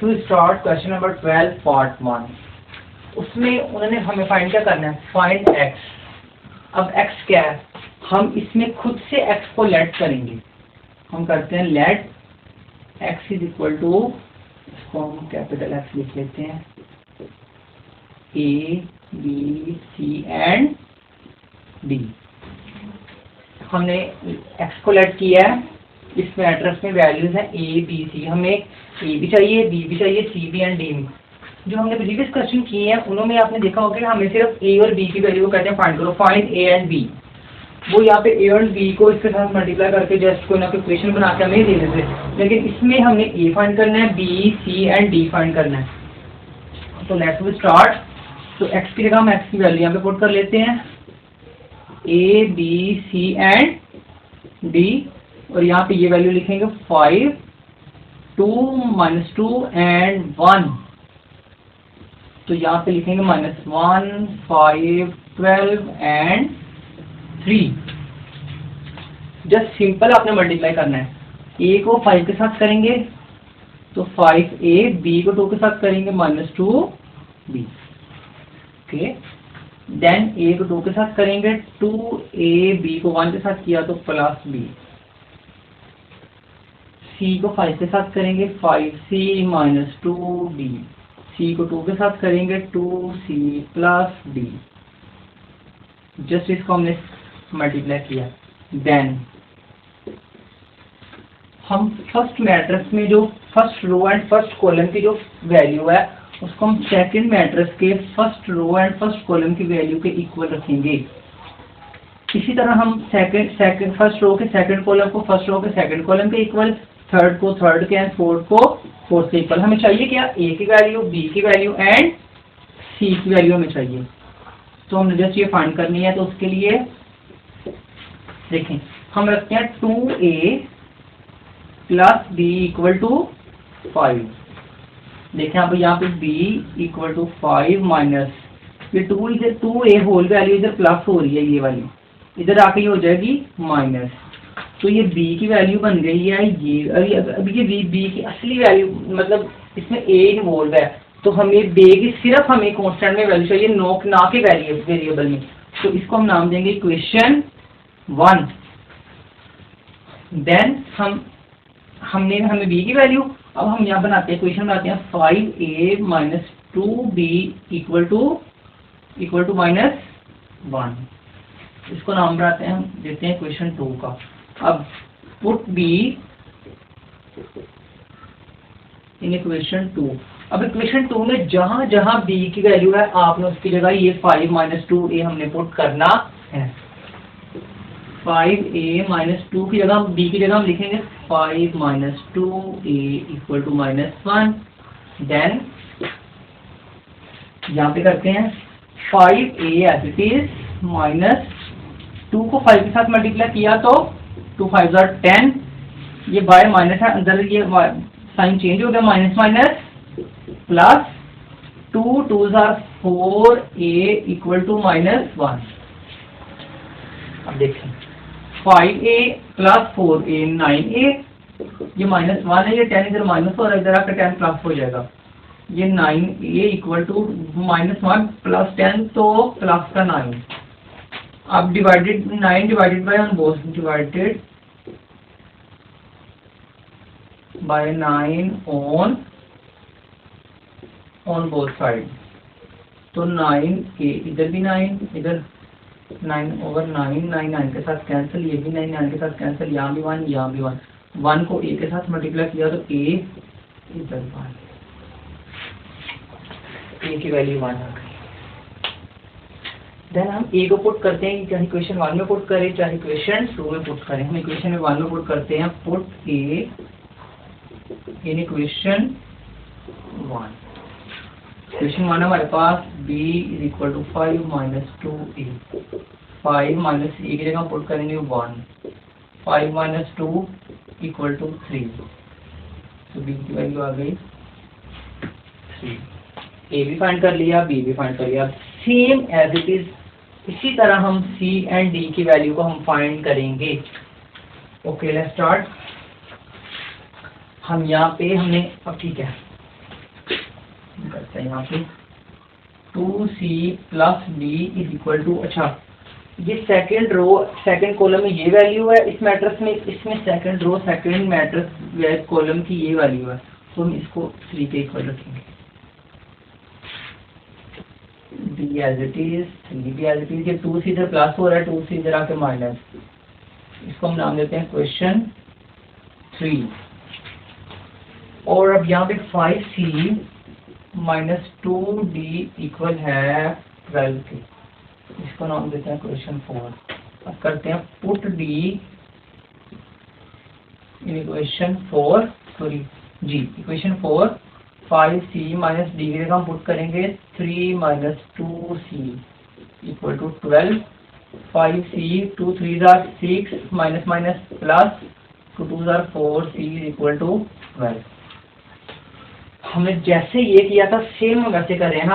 Let's we start question number 12 part 1। उसमें उन्होंने हमें फाइंड क्या करना है, फाइंड x। अब x क्या है, हम इसमें खुद से x को लेट करेंगे। हम करते हैं let x is equal to, इसको हम कैपिटल X लिख लेते हैं, A B C and D। हमने x को लेट किया है, इस मैट्रिक्स में वैल्यूज है A B C। हमें A भी चाहिए, B भी चाहिए, C भी एंड D। जो हमने प्रीवियस क्वेश्चन किए हैं उन्होंने आपने देखा होगा कि हमें सिर्फ A और B की वैल्यू को कहते हैं फाइंड करो, फाइंड A एंड B। वो यहाँ पे A और B को इसके साथ मल्टीप्लाई करके जस्ट कोई ना कोई इक्वेशन बना के हमें दे देते, लेकिन इसमें हमने A फाइंड करना है, B C and D find करना है। तो लेट्स वी स्टार्ट। तो x की जगह हम x की वैल्यू यहाँ पे पुट कर लेते हैं, A B C and D। और यहाँ पे ये वैल्यू लिखेंगे 5, 2, -2 एंड 1। तो यहाँ पे लिखेंगे -1, 5, 12 एंड 3। जस्ट सिंपल आपने मल्टीप्लाई करना है। A को 5 के साथ करेंगे तो 5A, B को 2 के साथ करेंगे -2B। ओके, देन A को 2 के साथ करेंगे 2A, B को 1 के साथ किया तो +B। C को 5 के साथ करेंगे 5C -2D। C को 2 के साथ करेंगे 2C +D। जस्ट इसको हमने मल्टीप्लाई किया। देन हम फर्स्ट मैट्रिक्स में जो first row and first column की जो वैल्यू है उसको हम सेकंड मैट्रिक्स के first row and first column की वैल्यू के इक्वल रखेंगे। इसी तरह हम सेकंड फर्स्ट रो के सेकंड कॉलम को फर्स्ट रो के सेकंड कॉलम के इक्वल, थर्ड को थर्ड के एंड फोर्थ को फोर्थ के इक्वल। हमें चाहिए क्या, A की वैल्यू, B की वैल्यू एंड C की वैल्यू हमें चाहिए। तो हमने जस्ट ये फाइंड करनी है। तो उसके लिए देखें, हम रखते हैं 2A + B = 5। देखें आप यहाँ पे B = 5 माइनस ये 2, इधर 2A होल वैल्यू इधर प्लस हो रही है, ये वाली इधर आके ये हो जाएगी माइनस। तो ये B की वैल्यू बन गई है ये। अभी ये B की असली वैल्यू मतलब इसमें A इन्वॉल्व है, तो हमें B की सिर्फ हमें कांस्टेंट में वैल्यू चाहिए, ना के वेरिएबल में। तो इसको हम नाम देंगे इक्वेशन 1। देन हमें B की वैल्यू, अब हम यहाँ बनाते हैं इक्वेशन बनाते हैं 5A - 2B = -1। इसको नाम बनाते हैं, हम देते हैं इक्वेशन 2 का। अब पुट B इन इक्वेशन 2। अब इक्वेशन 2 में जहां जहां B की वैल्यू है आपने उसकी जगह ये 5 - 2A हमने पुट करना है। 5A - 2 की जगह B की जगह हम लिखेंगे 5 - 2A = -1। देन यहाँ पे करते हैं 5A एज इट इज -2 को 5 के साथ मल्टीप्लाई किया तो 2 5 are 10। ये बाय माइनस है, अंदर ये साइन चेंज हो गया, minus minus plus 2 2s are 4A = -1। अब देखें 5A + 4A 9A, ये -1 है, ये 10 इधर माइनस हो रहा है, इधर आकर 10 प्लस हो जाएगा। ये 9A = -1 + 10 तो प्लस का 9। अब divided 9 divided bye on both, divided by 9 on both side. तो 9A इधर भी 9, इधर 9/9, 9 के साथ कैंसिल, ये भी 9 के साथ कैंसिल, यहाँ भी 1, यहाँ भी 1। 1 को A के साथ मल्टीप्लाई किया तो A इधर 1, A की वैल्यू 1 आ गई। देन हम A को पुट करते हैं, चाहे इक्वेशन 1 में पुट करें चाहे इक्वेशन 2 में पुट करें। हम इक्वेशन 1 में पुट करते हैं, put A in equation 1। Equation 1 हमारे पास B = 5 - 2A। 5 माइनस A की जगह पुट करेंगे 1, 5 - 2 = 3। तो B की वैल्यू आ गई 3। A भी फाइंड कर लिया, B भी फाइंड कर लिया। सेम एज इट इज इसी तरह हम C एंड D की वैल्यू को हम फाइंड करेंगे। Okay, let's start. हम यहाँ पे हमने, अब ठीक है, हैं यहाँ पे 2c plus D is equal to, अच्छा ये सेकंड रो सेकंड कॉलम में ये वैल्यू है इस मैट्रिक्स में, इसमें second row second matrix column की ये वैल्यू है, तो हम इसको 3 के इक्वल रखेंगे। डी एज इट इज, 3 भी एज इट इज, ये 2c इधर प्लस हो रहा है, 2c इधर आके माइनस, इसको हम नाम देते हैं क्वेश्चन 3। और अब यहाँ पे 5c माइनस 2d इक्वल है 12 के, इसको नाम देते हैं क्वेश्चन 4। अब करते हैं put d in equation 4, sorry जी इक्वेशन 4, 5c माइनस डी की जगह हम पुट करेंगे 3 minus 2c equal to 12, 5c 2 3 are 6 minus minus plus 2 2 are 4c equal to 12। हमने जैसे ये किया था सेम वैसे कर रहे हैं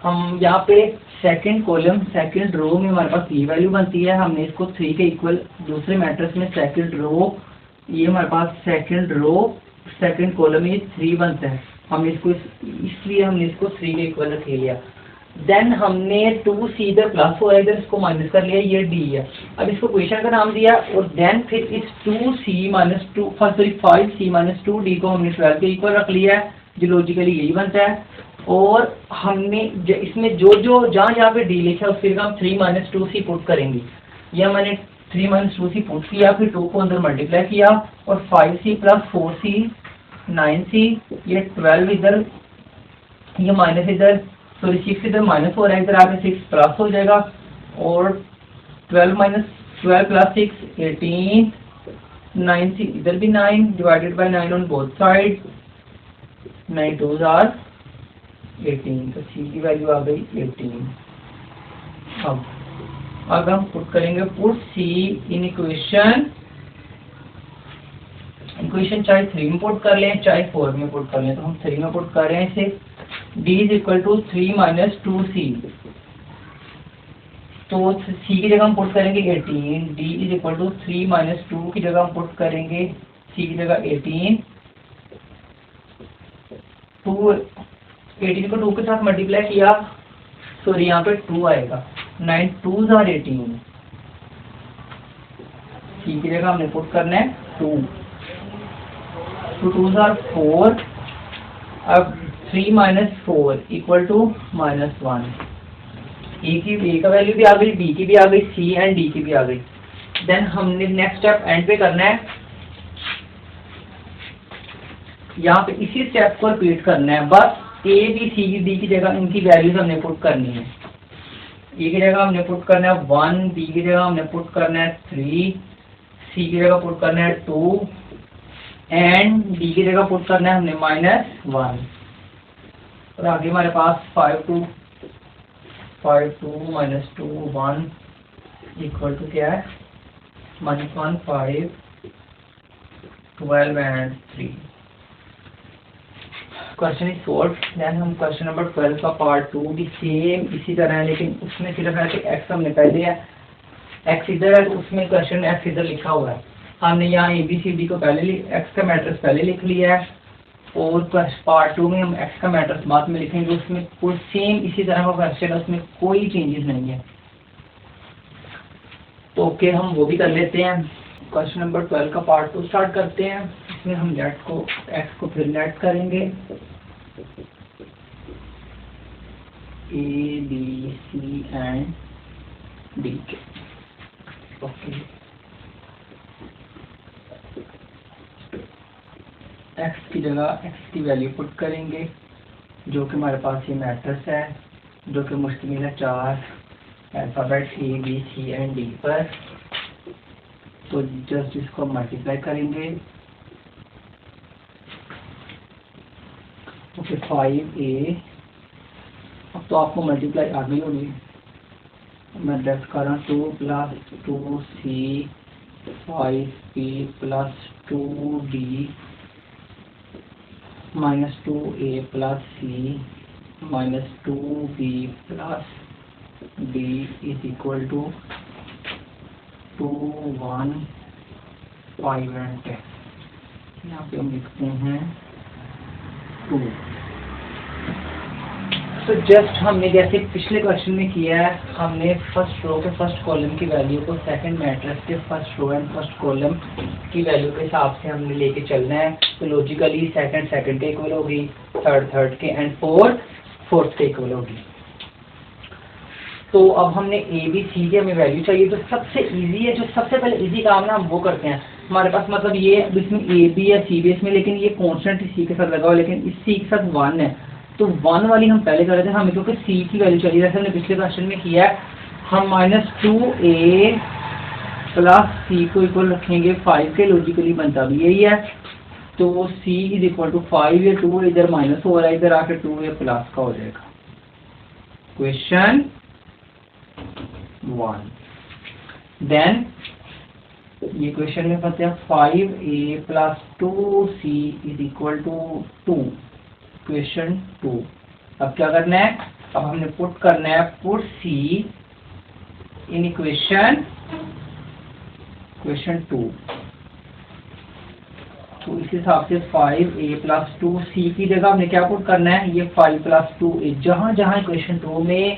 हम यहाँ पे सेकंड कॉलम सेकंड रो में हमारे पास ये वैल्यू बनती है, हमने इसको 3 के इक्वल, दूसरे मैट्रिक्स में सेकंड रो, ये हमारे पास सेकंड रो सेकंड कॉलम में 3 बनता है, हमने इसको इसलिए हमने इसको 3 के इक्वल रख लिया। देन हमने 2c इधर प्लस हो रहा है, इधर इसको माइनस कर लिया, ये d है। अब इसको क्वेश्चन का नाम दिया और देन फिर इस 2c minus 2 sorry 5c minus 2d को हमने 12 के इक्वल रख लिया है, जो लॉजिकली यही बनता है। और हमने इसमें जो जो जहाँ पे d लिखा है उसकी जगह हम 3 माइनस 2c पुट करेंगे। यह मैंने 3 माइनस 2c पुट किया, फिर 2 को अंदर मल्टीप्लाई किया और 5c प्लस 4c 9c, ये 12 इधर, ये माइनस इधर, सॉरी 6 इधर माइनस हो रहा है, इधर आगे 6 प्लस हो जाएगा और 12 माइनस 12 प्लस 6 18, 9c इधर भी 9 divided by 9 on both side, 9 2s are 18, तो c की वैल्यू आ गई 18। अब हम पुट करेंगे पुट c इन इक्वेशन चाहे 3 में पुट कर लें चाहे 4 में पुट कर लें, तो हम 3 में पुट कर रहे हैं इसे, d is equal to 3 minus 2c, तो c की जगह हम पुट करेंगे 18, d is equal to 3 minus 2 की जगह हम पुट करेंगे c की जगह 18, 18 को 2 के साथ मल्टीप्लाई किया, सॉरी यहाँ पे 2 आएगा, 9 2s आर 18, c की जगह हमने पुट करना है 2, 2 2s आर 4, अब 3 माइनस 4 इक्वल टू माइनस 1, ए का वैल्यू भी आ गई, बी की भी आ गई, सी एंड डी की भी आ गई। देन हमने नेक्स्ट स्टेप एंड पे करना है, यहाँ पे इसी स्टेप को रिपीट करना है, बस ए बी सी डी की जगह इनकी वैल्यूज हमने पुट करनी है। ए की जगह हमने पुट करना है 1, बी की जगह हमने पुट करना है 3, सी की जगह पुट करना है 2 एंड डी की जगह पुट करना है हमने -1, और आगे हमारे पास 5 2 माइनस 2 1 इक्वल टू क्या है -1 5 12 and 3। Question is solve. Then हम क्वेश्चन नंबर 12 का पार्ट 2 भी सेम इसी तरह है, लेकिन उसमें सिर्फ है कि एक्स हमने पहले है, एक्स इधर है, तो उसमें क्वेश्चन एक्स इधर लिखा हुआ है। हमने यहाँ ए बी सी डी को पहले एक्स का मैट्रिक्स पहले लिख लिया है, और पार्ट 2 में हम एक्स का मैट्रिक्स बाद में लिखेंगे, उसमें कोई सेम इसी तरह का क्वेश्चन है, उसमें कोई चेंजेस नहीं है। तो ओके, हम वो भी कर लेते हैं। क्वेश्चन नंबर 12 का पार्ट 2 स्टार्ट करते हैं। इसमें हम लेट को एक्स को फिर लेट करेंगे, A B C and D के। ओके, एक्स की जगह एक्स की वैल्यू पुट करेंगे, जो कि हमारे पास ये मैट्रिक्स है, जो कि मुश्तमिल है 4 alphabet A B C and D पर। तो जस्ट इसको मल्टीप्लाई करेंगे। ओके, 5a, अब तो आपको मल्टीप्लाई आ गई होगी, मैं लेफ्ट कर रहा हूँ, 2 plus 2c 5p plus 2d minus 2a plus c minus 2b plus d is equal to 2 1 5 and 10। यहाँ पे हम लिखते हैं 2। तो जस्ट हमने जैसे पिछले क्वेश्चन में किया है, हमने फर्स्ट रो के फर्स्ट कॉलम की वैल्यू को सेकंड मैट्रिक्स के first row and first column की वैल्यू के हिसाब से हमने लेके चलना है। तो लॉजिकली सेकंड के इक्वल होगी, थर्ड के, एंड फोर्थ के इक्वल होगी। तो अब हमने ए बी सी की हमें वैल्यू चाहिए। तो सबसे इजी है, जो सबसे पहले इजी काम ना हम वो करते हैं। हमारे पास मतलब ये इसमें ए बी या सी बी इसमें, लेकिन ये कॉन्स्टेंट सी के साथ लगा हुआ, लेकिन इस सी के साथ 1 है। तो 1 वाली हम पहले कर रहे थे, हमें क्योंकि सी की वैल्यू चाहिए, जैसे हमने पिछले क्वेश्चन में किया है। हम -2a प्लस सी को इक्वल रखेंगे 5 के, लॉजिकली बनता भी यही है। तो c इज इक्वल टू 5 या 2 इधर माइनस हो रहा है, इधर आकर 2 या प्लस का हो जाएगा। क्वेश्चन 1 देन ये क्वेश्चन में पता है 5a plus 2c is equal to 2। Question 2 अब क्या करना है, अब हमने पुट करना है पुट c इन क्वेश्चन 2। तो इस हिसाब से 5a प्लस 2c की जगह हमने क्या पुट करना है, ये 5 प्लस 2a। जहां जहां क्वेश्चन 2 में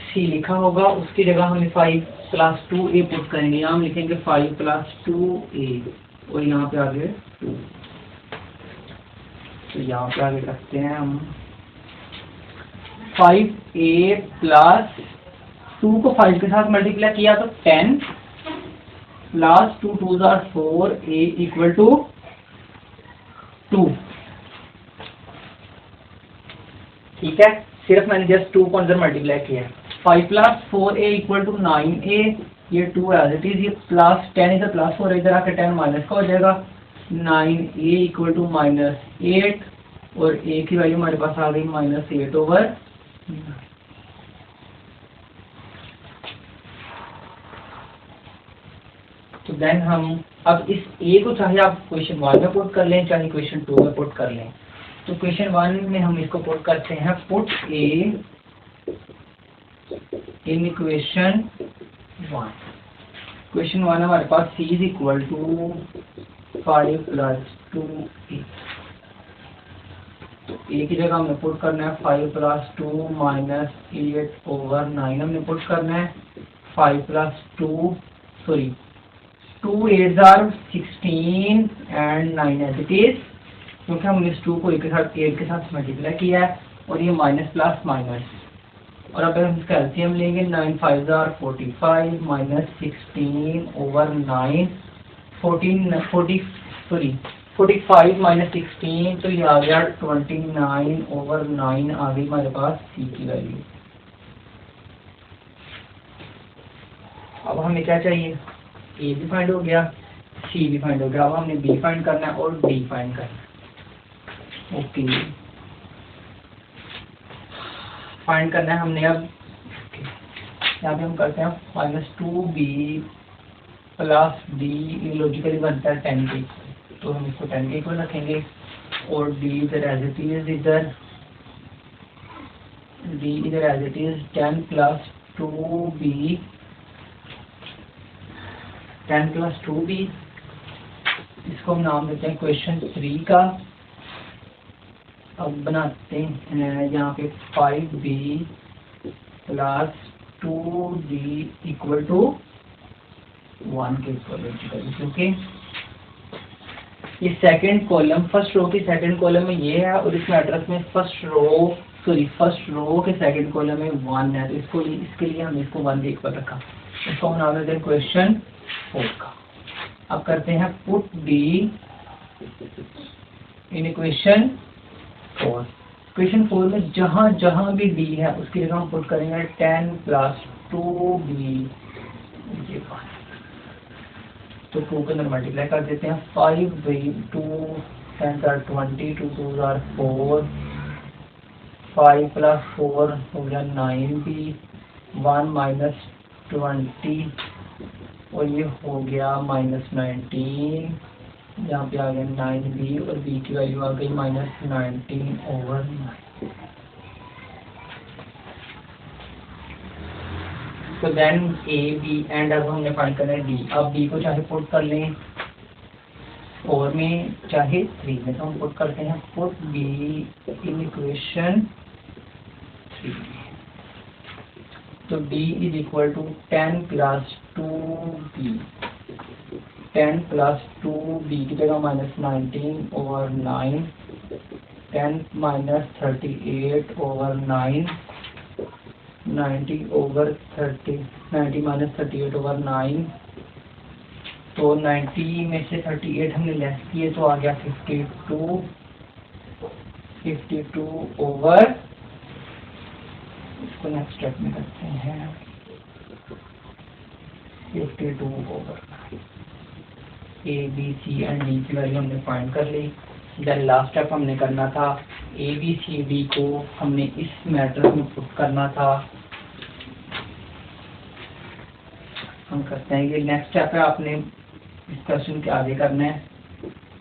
c लिखा होगा उसकी जगह हमें 5 प्लस 2a पुट करेंगे। यहाँ हम लिखेंगे 5 प्लस 2a और यहाँ पे आगे 2। तो यहाँ पे आगे रखते हैं हम 5a प्लस 2 को 5 के साथ मल्टीप्लाई किया तो 10 plus 2 2 are 4 a equal to 2। ठीक है, सिर्फ मैंने जस्ट 2 को अंदर मल्टीप्लाई किया है। 5 plus 4a equal to 9a, ये 2 एज इट इज, ये प्लस 10 इधर प्लस हो रहा है, इधर आकर 10 माइनस का हो जाएगा। 9a इक्वल टू -8 और a की वैल्यू हमारे पास आ गई -8/। तो देन हम अब इस a को चाहे आप क्वेश्चन 1 में पुट कर लें, चाहे क्वेश्चन 2 में पुट कर लें। तो क्वेश्चन 1 में हम इसको पुट करते हैं, पुट a इन क्वेश्चन 1। क्वेश्चन 1 हमारे पास c is equal to 5 plus 2a। तो a की जगह हमने पुट करना है 5 प्लस 2 माइनस 8/9 हमने पुट करना है। 5 plus 2 sorry 2 8 are 16 and 9 as it is, क्योंकि हमने इस 2 को 8 के साथ मल्टीप्लाई किया है और ये माइनस प्लस माइनस। और अब हम इसका एलसीएम लेंगे, 9 5 आर 45 माइनस 16/9 45 माइनस 16, तो ये आ गया 29/9 आ गई हमारे पास सी की वैल्यू। अब हमें क्या चाहिए, ए भी फाइंड हो गया, सी भी फाइंड हो गया। अब हमने बी फाइंड करना है और डी फाइंड करना है। ओके, फाइंड करना है हमने। अब यहाँ पे हम करते हैं -2b प्लस d, लॉजिकली बनता है 10 के, तो हम इसको 10 के इक्वल रखेंगे। और d इधर एज इट इज, इधर d इधर as it is 10 plus 2b 10 plus 2b, इसको हम नाम देते हैं क्वेश्चन 3 का। अब बनाते हैं यहाँ पे 5b plus 2d equal to 1 के इक्वल, क्योंकि ये सेकंड कॉलम फर्स्ट रो की सेकंड कॉलम में ये है और इस मैट्रिक्स में फर्स्ट रो के सेकंड कॉलम में 1 है। तो इसको इसके लिए हमने इसको 1 के इक्वल रखा। इसको हम नाम देते हैं क्वेश्चन 4 का। अब करते हैं पुट d इन क्वेश्चन 4। क्वेश्चन 4 में जहां जहां भी d है उसकी जगह हम पुट करेंगे 10 प्लस 2b। तो 2 के अंदर मल्टीप्लाई कर देते हैं, 5 2 10 आर 20 2 2 आर 4 5 प्लस 4 हो गया 9b 1 माइनस 20 और ये हो गया -19, यहाँ पे आ गया 9b और b की वैल्यू आ गई -19/9। तो देन a b एंड अब हमने फाइंड करना है d। अब d को चाहे पुट कर लें 4 में चाहे 3 में, तो हम पुट करते हैं पुट b इन इक्वेशन 3। तो D is equal to 10 plus 2B, 10 plus 2B की जगह minus 19 over 9, 10 minus 38 over 9, 90 over 30, 90 minus 38 over 9। तो 90 में से 38 हमने लेस किए तो आ गया 52 ओवर, इसको नेक्स्ट स्टेप में करते हैं 52 over. A B C and D की वैल्यू हमने फाइंड कर ली। देन लास्ट स्टेप हमने करना था ए बी सी डी को हमने इस मैट्रिक्स में पुट करना था। हम करते हैं कि नेक्स्ट स्टेप है, आपने इस क्वेश्चन के आगे करना है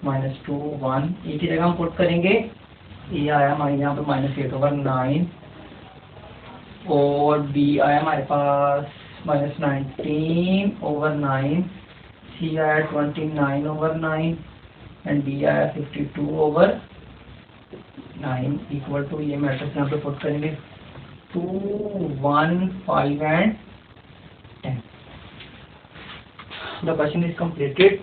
-2 1। ए की जगह हम पुट करेंगे, ए आया हमारे यहाँ पे -8 ओवर 9 और बी आया हमारे पास -19 ओवर 9, सी आया 29 ओवर 9 एंड डी आया 52 ओवर 9 इक्वल टू, ये मैट्रिक्स यहाँ पे पुट करेंगे 2 1 5 and 10। The question is completed.